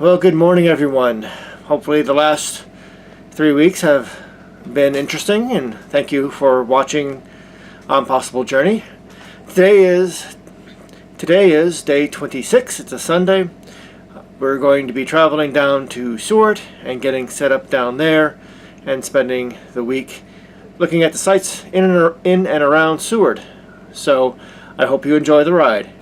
Well, good morning, everyone. Hopefully the last 3 weeks have been interesting, and thank you for watching On Possible Journey. Today is day 26. It's a Sunday. We're going to be traveling down to Seward and getting set up down there and spending the week looking at the sights in and around Seward. So I hope you enjoy the ride.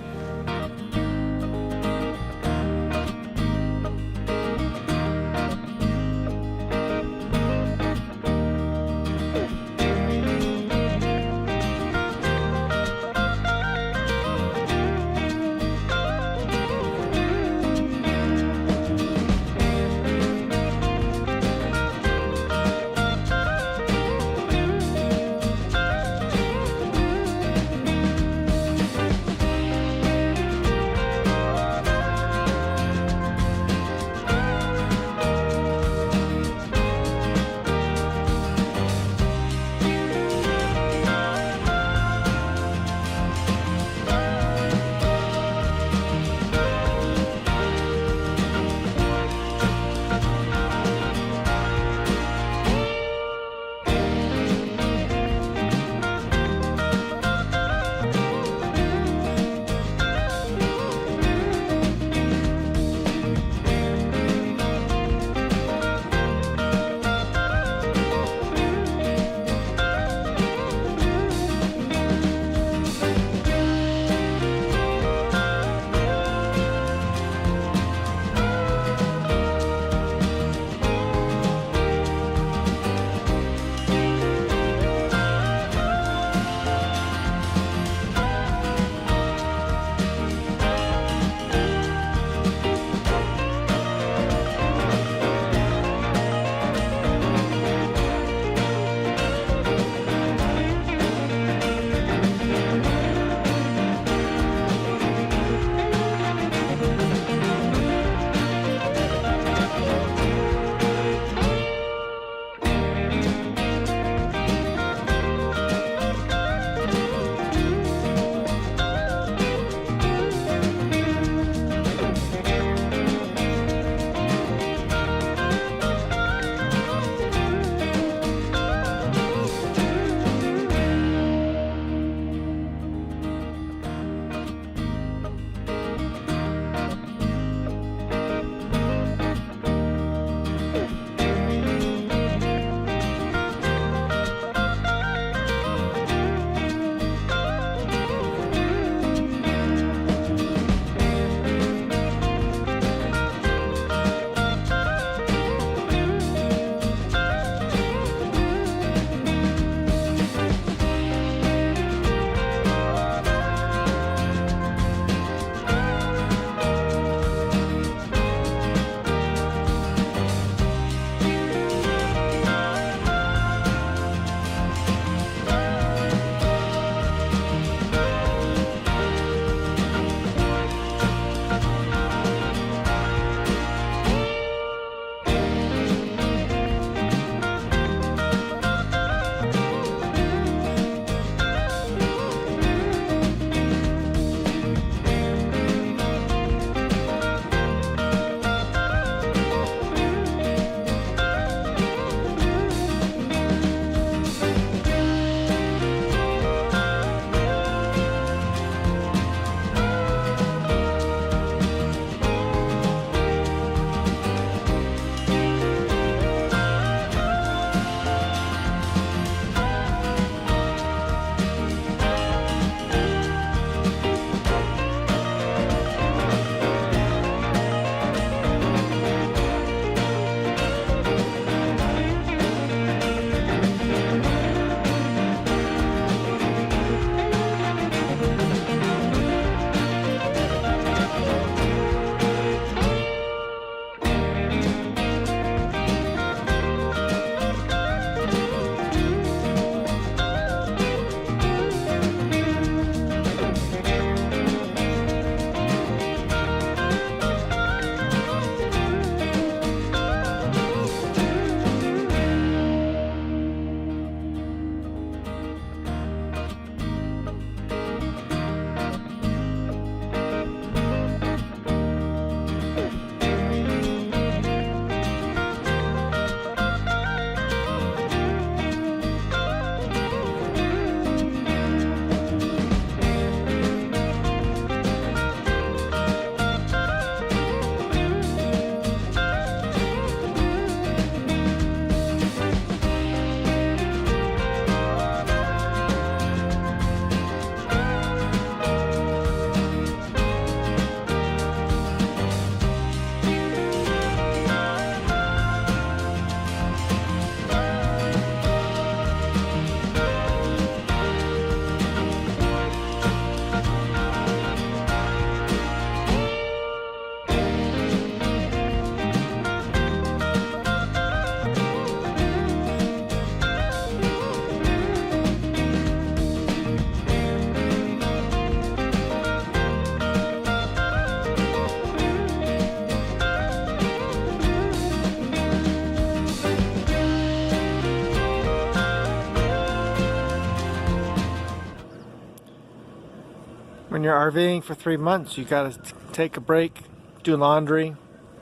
When you're RVing for 3 months, you gotta take a break, do laundry,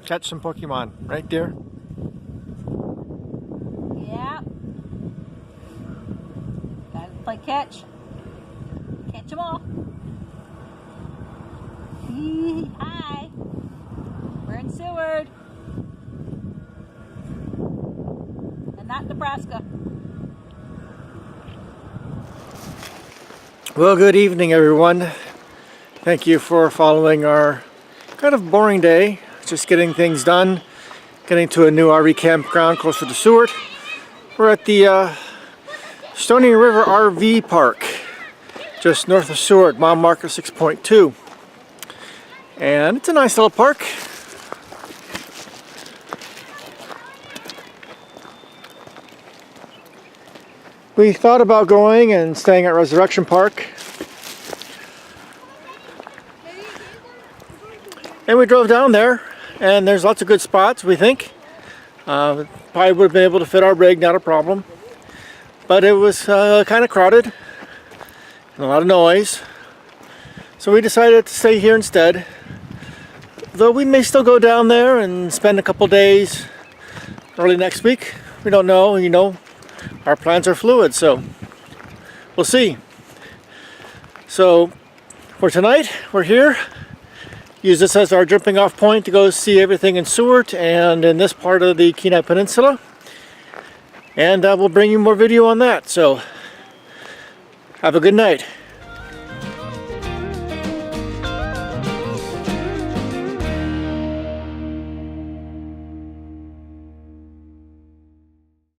catch some Pokemon, right, dear? Yeah. Gotta play catch. Catch them all. Hi. We're in Seward. And not Nebraska. Well, good evening, everyone. Thank you for following our kind of boring day. Just getting things done, getting to a new RV campground closer to Seward. We're at the Stoney River RV Park, just north of Seward, mile marker 6.2. And it's a nice little park. We thought about going and staying at Resurrection Park. And we drove down there, and there's lots of good spots, we think. Probably would have been able to fit our rig, not a problem. But it was kind of crowded, and a lot of noise. So we decided to stay here instead. Though we may still go down there and spend a couple days early next week. We don't know, you know, our plans are fluid, so we'll see. So for tonight, we're here. Use this as our jumping off point to go see everything in Seward and in this part of the Kenai Peninsula. And we'll bring you more video on that. So have a good night.